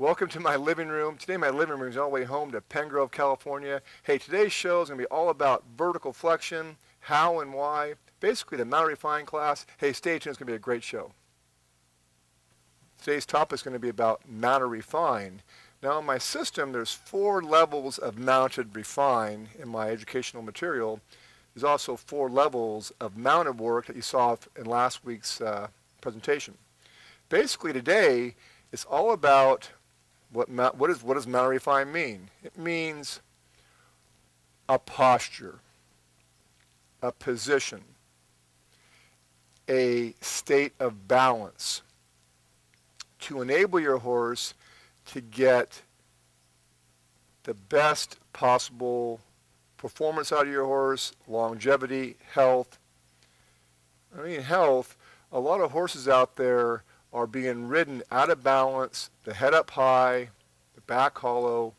Welcome to my living room. Today my living room is all the way home to Pen Grove, California. Hey, today's show is going to be all about vertical flexion, how and why, basically the mount refine class. Hey, stay tuned, it's going to be a great show. Today's topic is going to be about mount refine. Now in my system there's 4 levels of mounted refine in my educational material. There's also 4 levels of mounted work that you saw in last week's presentation. Basically today it's all about what does mount refine mean? It means a posture, a position, a state of balance to enable your horse to get the best possible performance out of your horse, longevity, health. I mean health, a lot of horses out there are being ridden out of balance, the head up high, the back hollow,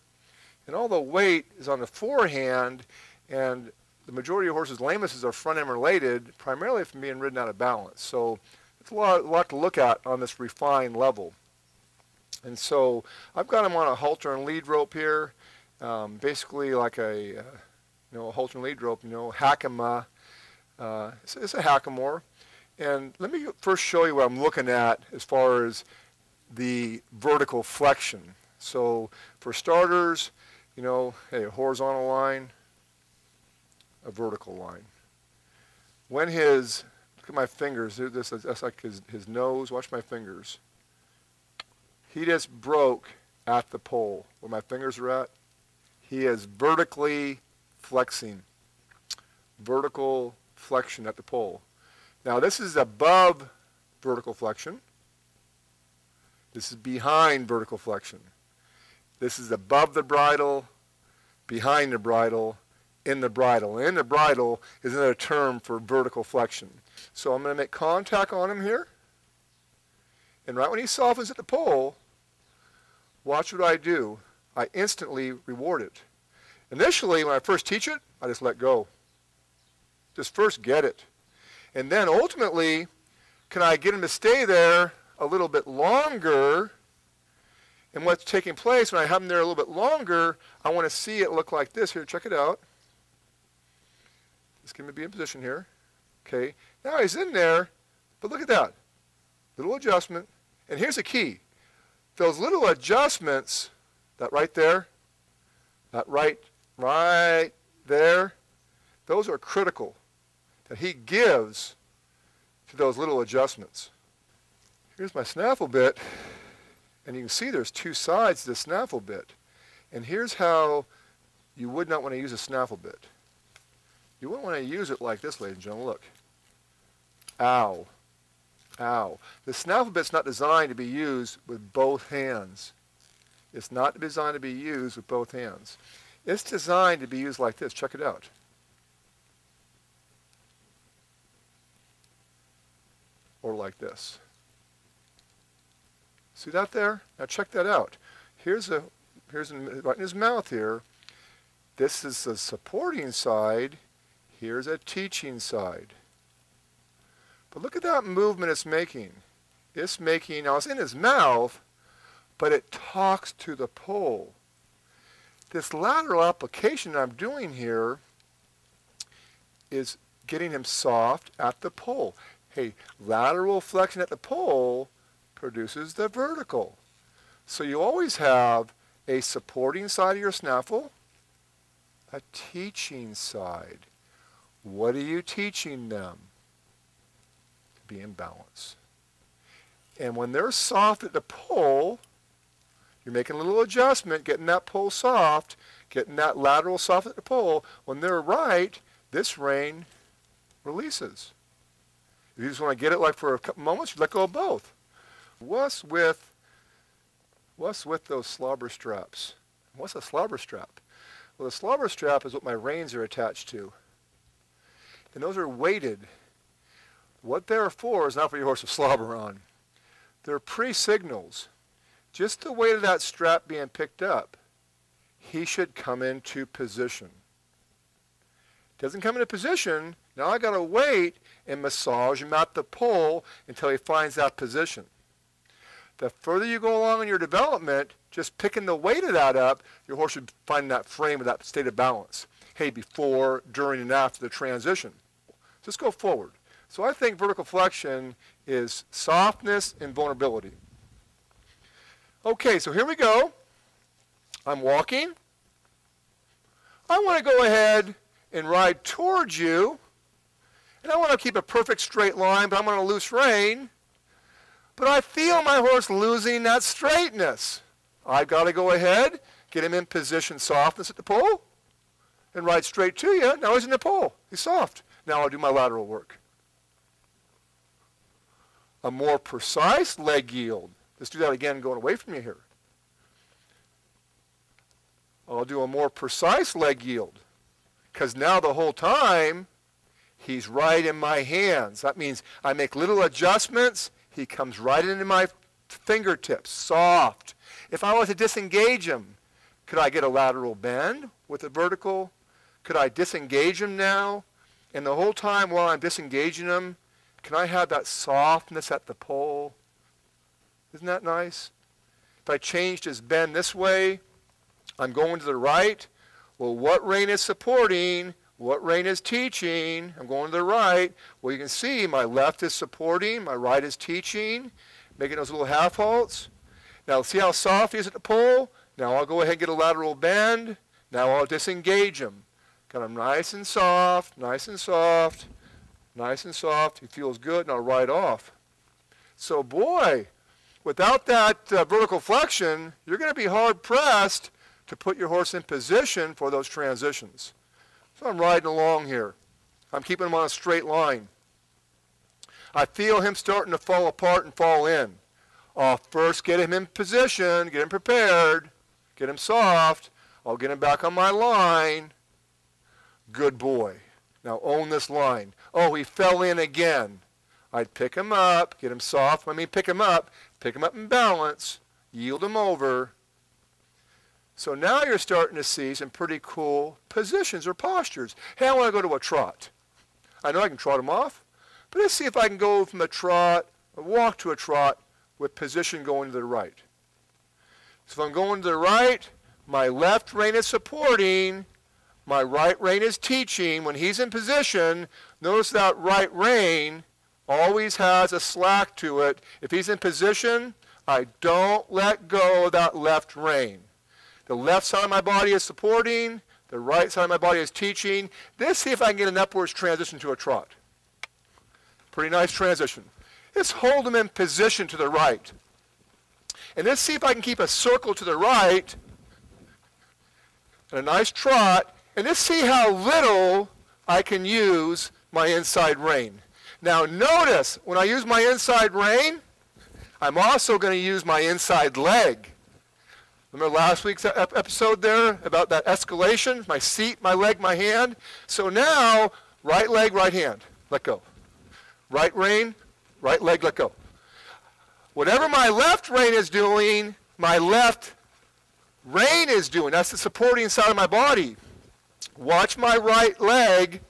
and all the weight is on the forehand, and the majority of horses' lamenesses are front end related, primarily from being ridden out of balance. So it's a lot to look at on this refined level. And so I've got him on a halter and lead rope here, basically like a halter and lead rope, Hakama. It's a Hackamore. And let me first show you what I'm looking at as far as the vertical flexion. So for starters, hey, a horizontal line, a vertical line. When look at my fingers, that's like his nose, watch my fingers. He just broke at the pole where my fingers are at. He is vertically flexing, vertical flexion at the pole. Now this is above vertical flexion. This is behind vertical flexion. This is above the bridle, behind the bridle, in the bridle. And in the bridle is another term for vertical flexion. So I'm going to make contact on him here. And right when he softens at the pole, watch what I do. I instantly reward it. Initially, when I first teach it, I just let go. Just first get it. And then ultimately, can I get him to stay there a little bit longer? And what's taking place when I have him there a little bit longer, I want to see it look like this. Here, check it out. Just give me be in position here. Okay. Now he's in there, but look at that. Little adjustment. And here's the key. Those little adjustments, that right there, that right there, those are critical. That he gives to those little adjustments. Here's my snaffle bit, and you can see there's 2 sides to the snaffle bit. And here's how you would not want to use a snaffle bit. You wouldn't want to use it like this, ladies and gentlemen. Look. Ow. Ow. The snaffle bit's not designed to be used with both hands. It's not designed to be used with both hands. It's designed to be used like this. Check it out. Or like this. See that there? Now check that out. Here's right in his mouth here. This is the supporting side. Here's a teaching side. But look at that movement it's making. It's making, now it's in his mouth, but it talks to the pole. This lateral application I'm doing here is getting him soft at the pole. Hey, lateral flexion at the pole produces the vertical. So you always have a supporting side of your snaffle, a teaching side. What are you teaching them? To be in balance. And when they're soft at the pole, you're making a little adjustment, getting that pole soft, getting that lateral soft at the pole. When they're right, this rein releases. If you just want to get it like for a couple moments, you let go of both. What's with those slobber straps? What's a slobber strap? Well, the slobber strap is what my reins are attached to. And those are weighted. What they're for is not for your horse to slobber on. They're pre-signals. Just the weight of that strap being picked up, he should come into position. Doesn't come into position, now I got to wait and massage him at the pole until he finds that position. The further you go along in your development, just picking the weight of that up, your horse should find that frame of that state of balance. Hey, before, during, and after the transition. Just go forward. So I think vertical flexion is softness and vulnerability. Okay, so here we go. I'm walking. I want to go ahead and ride towards you. And I want to keep a perfect straight line, but I'm on a loose rein. But I feel my horse losing that straightness. I've got to go ahead, get him in position softness at the pole, and ride straight to you. Now he's in the pole. He's soft. Now I'll do my lateral work. A more precise leg yield. Let's do that again going away from you here. I'll do a more precise leg yield. Because now the whole time, he's right in my hands. That means I make little adjustments. He comes right into my fingertips, soft. If I was to disengage him, could I get a lateral bend with a vertical? Could I disengage him now? And the whole time while I'm disengaging him, can I have that softness at the pole? Isn't that nice? If I changed his bend this way, I'm going to the right. Well, what rein is supporting? What rein is teaching? I'm going to the right. Well, you can see my left is supporting, my right is teaching, making those little half halts. Now, see how soft he is at the pole? Now I'll go ahead and get a lateral bend. Now I'll disengage him. Got him nice and soft, nice and soft, nice and soft. He feels good, and I'll ride off. So, boy, without that vertical flexion, you're going to be hard-pressed to put your horse in position for those transitions. So I'm riding along here. I'm keeping him on a straight line. I feel him starting to fall apart and fall in. I'll first get him in position, get him prepared, get him soft. I'll get him back on my line. Good boy. Now own this line. Oh, he fell in again. I'd pick him up, get him soft. I mean pick him up in balance, yield him over. So now you're starting to see some pretty cool positions or postures. Hey, I want to go to a trot. I know I can trot him off, but let's see if I can go from a trot, or walk to a trot with position going to the right. So if I'm going to the right, my left rein is supporting, my right rein is teaching. When he's in position, notice that right rein always has a slack to it. If he's in position, I don't let go of that left rein. The left side of my body is supporting. The right side of my body is teaching. Let's see if I can get an upwards transition to a trot. Pretty nice transition. Let's hold him in position to the right. And let's see if I can keep a circle to the right and a nice trot. And let's see how little I can use my inside rein. Now notice, when I use my inside rein, I'm also going to use my inside leg. Remember last week's episode there about that escalation? My seat, my leg, my hand. So now, right leg, right hand. Let go. Right rein, right leg, let go. Whatever my left rein is doing, my left rein is doing. That's the supporting side of my body. Watch my right leg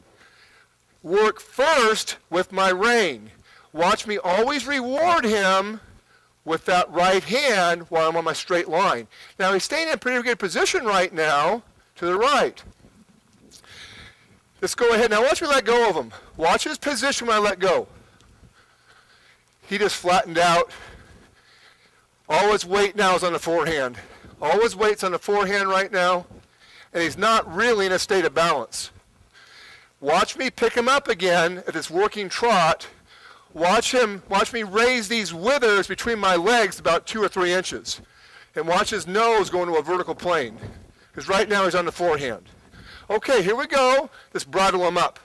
work first with my rein. Watch me always reward him with that right hand while I'm on my straight line. Now he's staying in a pretty good position right now to the right. Let's go ahead. Now watch me let go of him. Watch his position when I let go. He just flattened out. All his weight now is on the forehand. All his weight's on the forehand right now, and he's not really in a state of balance. Watch me pick him up again at this working trot. Watch me raise these withers between my legs about 2 or 3 inches. And watch his nose go into a vertical plane. Because right now he's on the forehand. Okay, here we go. Let's bridle him up.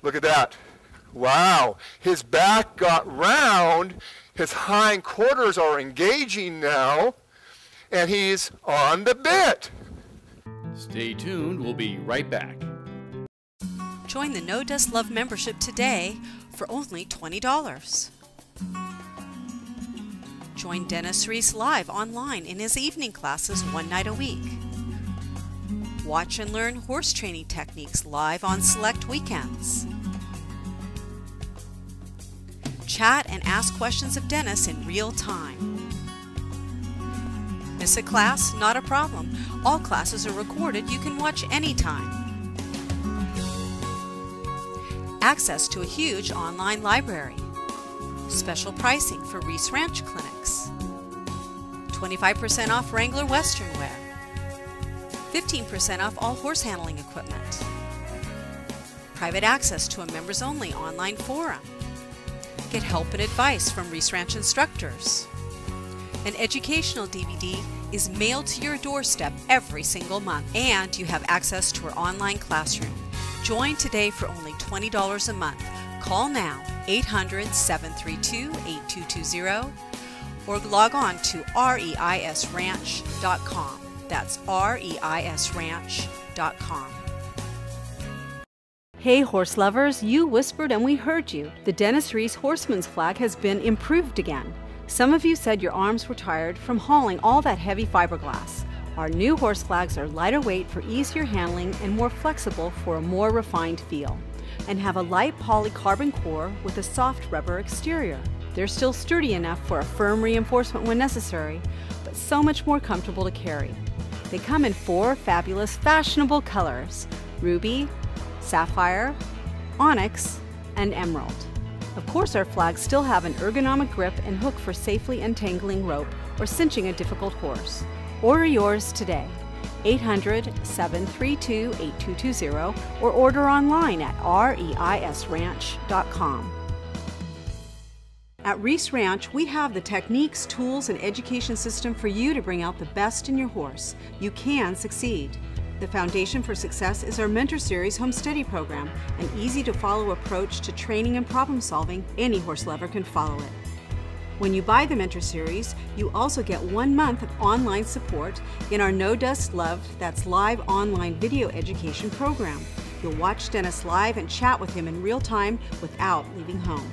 Look at that. Wow. His back got round. His hind quarters are engaging now. And he's on the bit. Stay tuned. We'll be right back. Join the No Dust Love membership today for only $20. Join Dennis Reis live online in his evening classes 1 night a week. Watch and learn horse training techniques live on select weekends. chat and ask questions of Dennis in real time. Miss a class? Not a problem. All classes are recorded. You can watch anytime. Access to a huge online library. Special pricing for Reis Ranch clinics. 25% off Wrangler Western wear. 15% off all horse handling equipment. Private access to a members-only online forum. Get help and advice from Reis Ranch instructors. An educational DVD is mailed to your doorstep every single month, and you have access to our online classroom. Join today for only $20 a month. Call now, 800-732-8220, or log on to reisranch.com. That's reisranch.com. Hey horse lovers, you whispered and we heard you. The Dennis Reis Horseman's flag has been improved again. Some of you said your arms were tired from hauling all that heavy fiberglass. Our new horse flags are lighter weight for easier handling and more flexible for a more refined feel, and have a light polycarbon core with a soft rubber exterior. They're still sturdy enough for a firm reinforcement when necessary, but so much more comfortable to carry. They come in 4 fabulous fashionable colors: ruby, sapphire, onyx, and emerald. Of course, our flags still have an ergonomic grip and hook for safely untangling rope or cinching a difficult horse. Order yours today, 800-732-8220, or order online at reisranch.com. At Reis Ranch, we have the techniques, tools, and education system for you to bring out the best in your horse. You can succeed. The foundation for success is our Mentor Series Home Study program, an easy-to-follow approach to training and problem-solving. Any horse lover can follow it. When you buy the Mentor Series, you also get 1 month of online support in our No Dust Loved, that's live online video education program. You'll watch Dennis live and chat with him in real time without leaving home.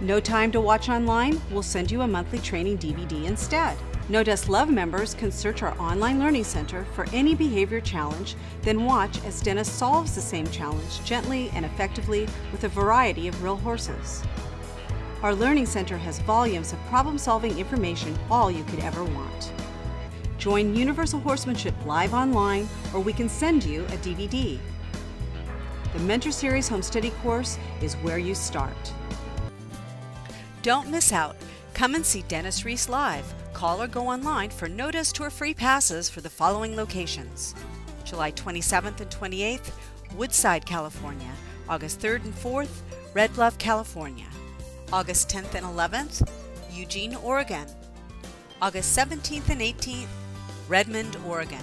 No time to watch online? We'll send you a monthly training DVD instead. No Dust Love members can search our online learning center for any behavior challenge, then watch as Dennis solves the same challenge gently and effectively with a variety of real horses. Our learning center has volumes of problem-solving information, all you could ever want. Join Universal Horsemanship live online, or we can send you a DVD. The Mentor Series Home Study course is where you start. Don't miss out. Come and see Dennis Reis live. Call or go online for No Dust Tour free passes for the following locations: July 27th and 28th, Woodside, California; August 3rd and 4th, Red Bluff, California; August 10th and 11th, Eugene, Oregon; August 17th and 18th, Redmond, Oregon.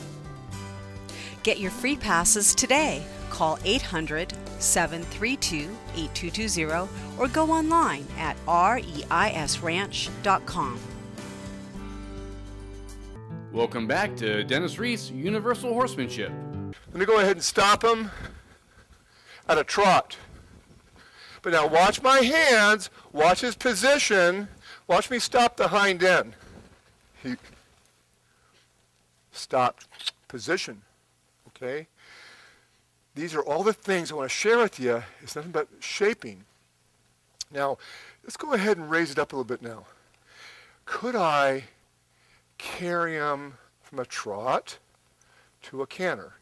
Get your free passes today. Call 800-732-8220 or go online at reisranch.com. Welcome back to Dennis Reis Universal Horsemanship. Let me go ahead and stop him at a trot. But now watch my hands, watch his position, watch me stop the hind end. He stopped position, okay? These are all the things I want to share with you. It's nothing but shaping. Now, let's go ahead and raise it up a little bit now. Could I carry him from a trot to a canter?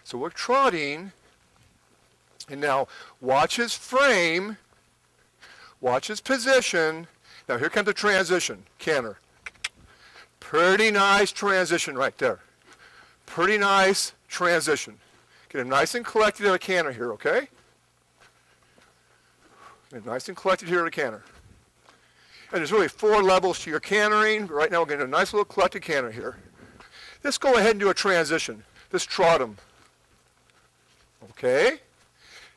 So we're trotting, and now watch his frame, watch his position. Now here comes the transition, canter. Pretty nice transition right there. Pretty nice transition. Get him nice and collected in a canter here, okay? Get him nice and collected here in a canter. And there's really 4 levels to your cantering, but right now we're going to do a nice little collected canter here. Let's go ahead and do a transition. Let's trot him. Okay?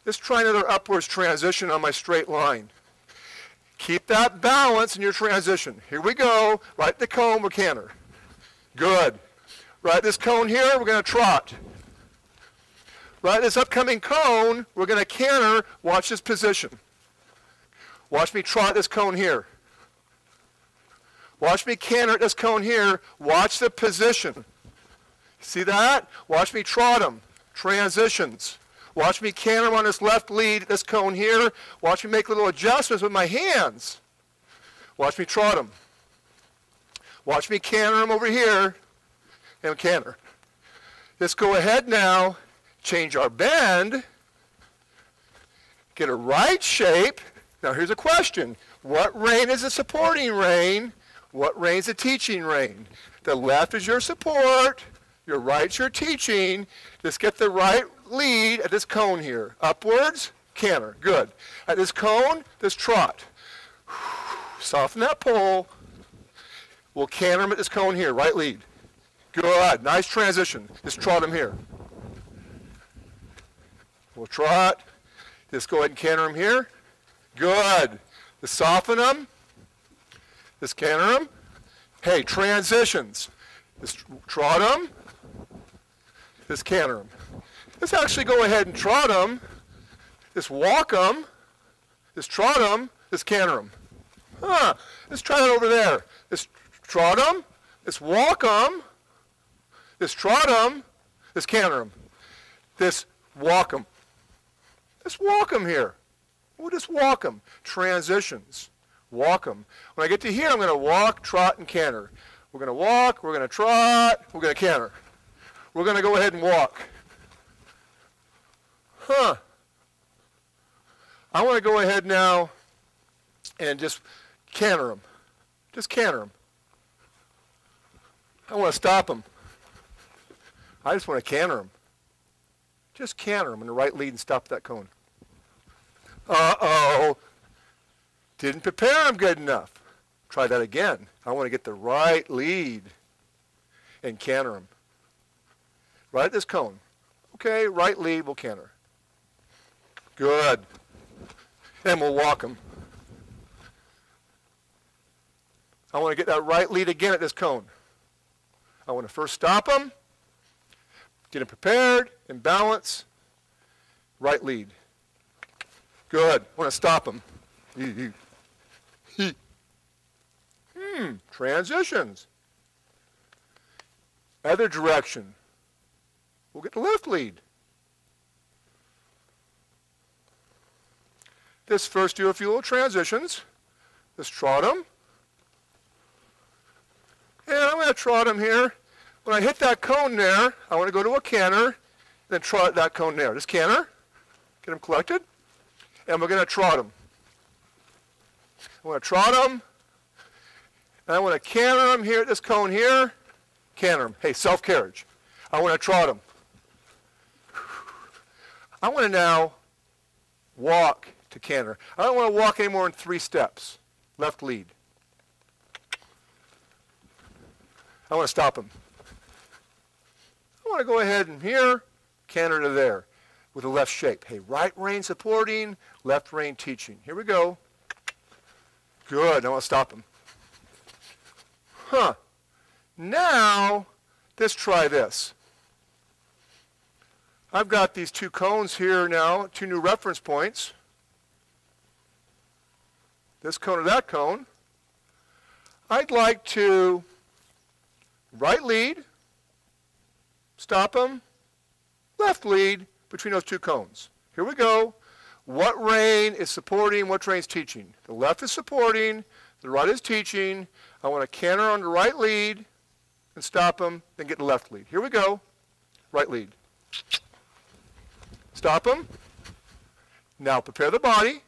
Let's try another upwards transition on my straight line. Keep that balance in your transition. Here we go. Right the cone, we're canter. Good. Right this cone here, we're going to trot. Right this upcoming cone, we're going to canter. Watch this position. Watch me trot this cone here. Watch me canter at this cone here. Watch the position. See that? Watch me trot him. Transitions. Watch me canter on this left lead, this cone here. Watch me make little adjustments with my hands. Watch me trot them. Watch me canter them over here and canter. Let's go ahead now, change our bend, get a right shape. Now here's a question. What rein is a supporting rein? What rein is a teaching rein? The left is your support, your right's your teaching. Let's get the right lead at this cone here. Upwards, canter, good. At this cone, this trot. Soften that pole. We'll canter him at this cone here, right lead. Good, nice transition. Just trot him here. We'll trot. Just go ahead and canter him here. Good. Just soften him. Just canter him. Hey, transitions. Just trot him. Just canter him. Let's actually go ahead and trot him. Just walk him. Just trot him. Just canter him. Let's try that over there. Just trot him. Just walk him. Just trot him. Just canter him. Just walk him. Just walk him here. We'll just walk him. Transitions. Walk him. When I get to here, I'm going to walk, trot, and canter. We're going to walk, we're going to trot, we're going to canter. We're going to go ahead and walk. I want to go ahead now and just canter him. Just canter him. I want to stop him. I just want to canter him. Just canter him in the right lead and stop that cone. Uh-oh. Didn't prepare him good enough. Try that again. I want to get the right lead and canter him. Right at this cone. Okay, right lead, we'll canter. Good. And we'll walk him. I want to get that right lead again at this cone. I want to first stop him, get him prepared, in balance, right lead. Good. I want to stop him. Transitions. Other direction. We'll get the left lead. This first do a few little transitions. Just trot him. And I'm going to trot him here. When I hit that cone there, I want to go to a canter, then trot that cone there. Just canter. Get him collected. And we're going to trot him. I want to trot him. And I want to canter him here at this cone here. Canter him. Hey, self-carriage. I want to trot him. I want to now walk to canter. I don't want to walk any more than 3 steps. Left lead. I want to stop him. I want to go ahead and here, canter to there with a left shape. Hey, right rein supporting, left rein teaching. Here we go. Good. I want to stop him. Now, let's try this. I've got these 2 cones here now, 2 new reference points. This cone or that cone. I'd like to right lead, stop him, left lead between those 2 cones. Here we go. What rein is supporting, what rein is teaching? The left is supporting, the right is teaching. I want to canter on the right lead and stop him, then get the left lead. Here we go. Right lead. Stop him. Now prepare the body.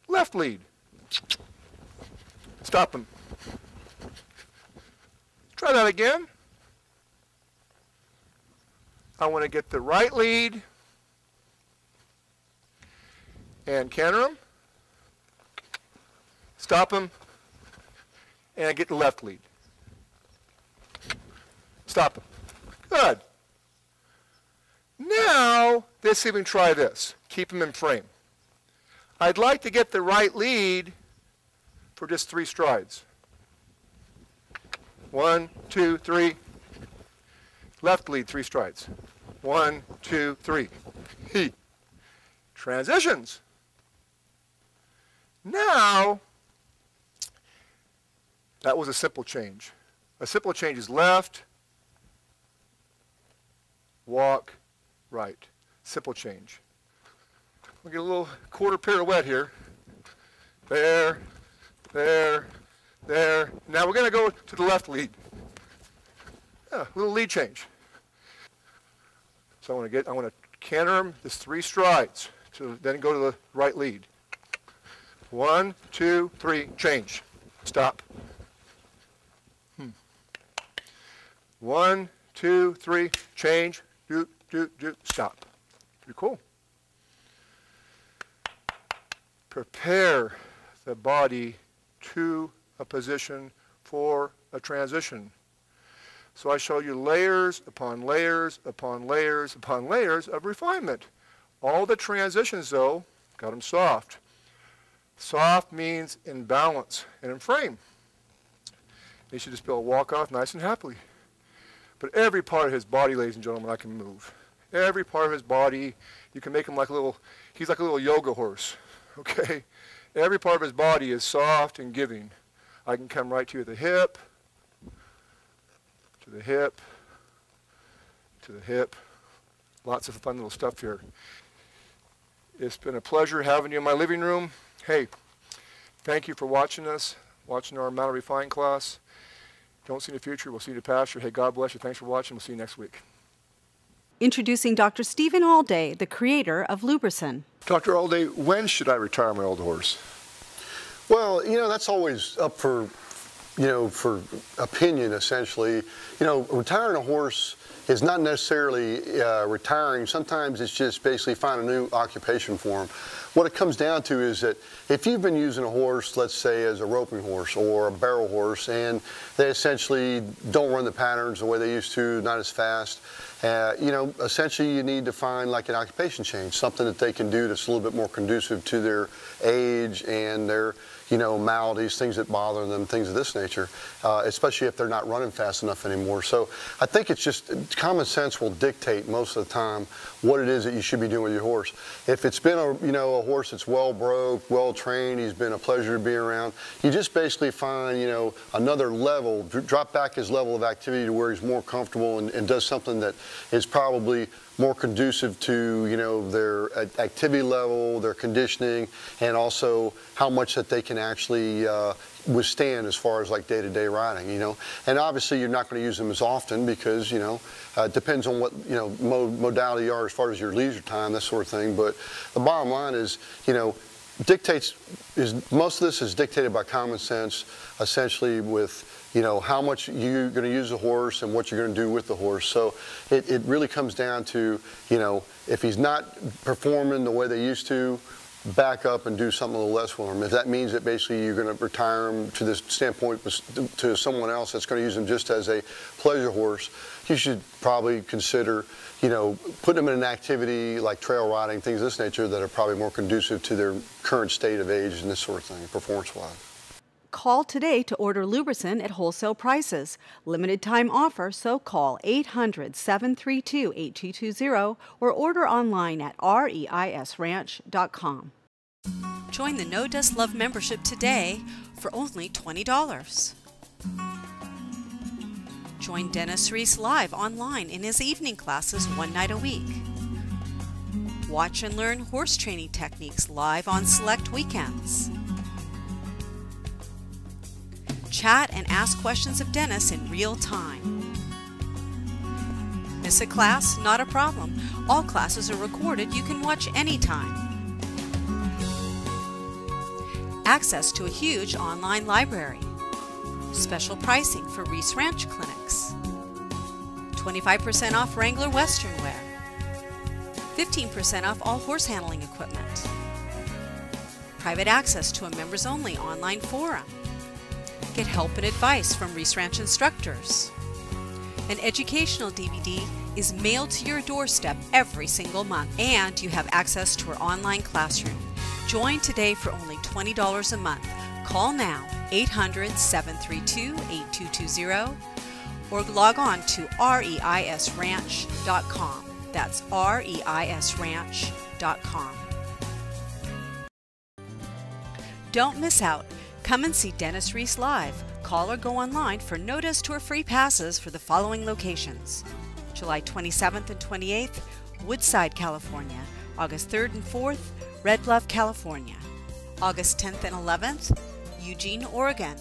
Left lead. Stop him. Try that again. I want to get the right lead and canter him. Stop him. And get the left lead. Stop him. Good. Now, let's even try this. Keep him in frame. I'd like to get the right lead for just 3 strides. 1, 2, 3. Left lead, 3 strides. 1, 2, 3. Transitions. Now, that was a simple change. A simple change is left, walk, right. Simple change. We'll get a little quarter pirouette here. There, there, there. Now we're going to go to the left lead. Yeah, little lead change. So I want to canter him this 3 strides, to then go to the right lead. 1, 2, 3, change. Stop. 1, 2, 3, change. Do, stop. Pretty cool. Prepare the body to a position for a transition. So I show you layers upon layers upon layers upon layers of refinement. All the transitions, though, got them soft. Soft means in balance and in frame. He should just be able to walk off nice and happily. But every part of his body, ladies and gentlemen, I can move. Every part of his body, you can make him like a little, he's like a little yoga horse, okay? Every part of his body is soft and giving. I can come right to the hip, to the hip, to the hip. Lots of fun little stuff here. It's been a pleasure having you in my living room. Hey, thank you for watching us, watching our Mount Refine class. Don't see the future, we'll see the pasture. Hey, God bless you. Thanks for watching. We'll see you next week. Introducing Dr. Stephen Alday, the creator of Lubricin. Dr. Alday, when should I retire my old horse? Well, that's always up for, for opinion, essentially. Retiring a horse is not necessarily retiring. Sometimes it's just basically find a new occupation for him. What it comes down to is that if you've been using a horse, let's say as a roping horse or a barrel horse, and they essentially don't run the patterns the way they used to, not as fast, essentially you need to find like an occupation change, something that they can do that's a little bit more conducive to their age and their maladies, things that bother them, things of this nature, especially if they're not running fast enough anymore. So I think it's just common sense will dictate most of the time what it is that you should be doing with your horse. If it's been a horse that's well broke, well trained, he's been a pleasure to be around, you just basically find another level, drop back his level of activity to where he's more comfortable and does something that is probably more conducive to their activity level, their conditioning, and also how much that they can actually withstand as far as like day-to-day riding. And obviously you're not going to use them as often because it depends on what modality you are as far as your leisure time, that sort of thing. But the bottom line is most of this is dictated by common sense, essentially with how much you're going to use the horse and what you're going to do with the horse. So it really comes down to, if he's not performing the way they used to, back up and do something a little less for him. If that means that basically you're going to retire him to this standpoint to someone else that's going to use him just as a pleasure horse, you should probably consider, putting them in an activity like trail riding, things of this nature that are probably more conducive to their current state of age and this sort of thing, performance-wise. Call today to order Lubricin at wholesale prices. Limited time offer, so call 800-732-8220 or order online at reisranch.com. Join the No Dust Love membership today for only $20. Join Dennis Reis live online in his evening classes one night a week. Watch and learn horse training techniques live on select weekends. Chat and ask questions of Dennis in real time. Miss a class? Not a problem. All classes are recorded. You can watch anytime. Access to a huge online library. Special pricing for Reis Ranch clinics. 25% off Wrangler Western wear. 15% off all horse handling equipment. Private access to a members-only online forum. Get help and advice from Reis Ranch instructors. An educational DVD is mailed to your doorstep every single month, and you have access to our online classroom. Join today for only $20 a month. Call now, 800-732-8220, or log on to reisranch.com. That's reisranch.com. Don't miss out. Come and see Dennis Reis live. Call or go online for no-dust tour free passes for the following locations: July 27th and 28th, Woodside, California; August 3rd and 4th, Red Bluff, California; August 10th and 11th, Eugene, Oregon.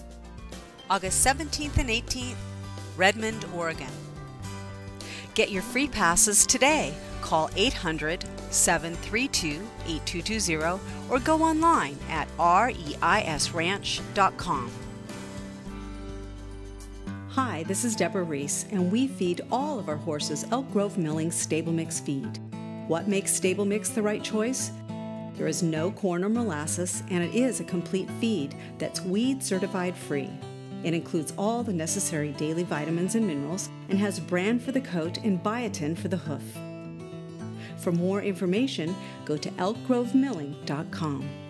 August 17th and 18th, Redmond, Oregon. Get your free passes today. Call 800-732-8220 or go online at reisranch.com. Hi, this is Deborah Reis, and we feed all of our horses Elk Grove Milling Stable Mix feed. What makes Stable Mix the right choice? There is no corn or molasses, and it is a complete feed that's weed certified free. It includes all the necessary daily vitamins and minerals and has bran for the coat and biotin for the hoof. For more information, go to elkgrovemilling.com.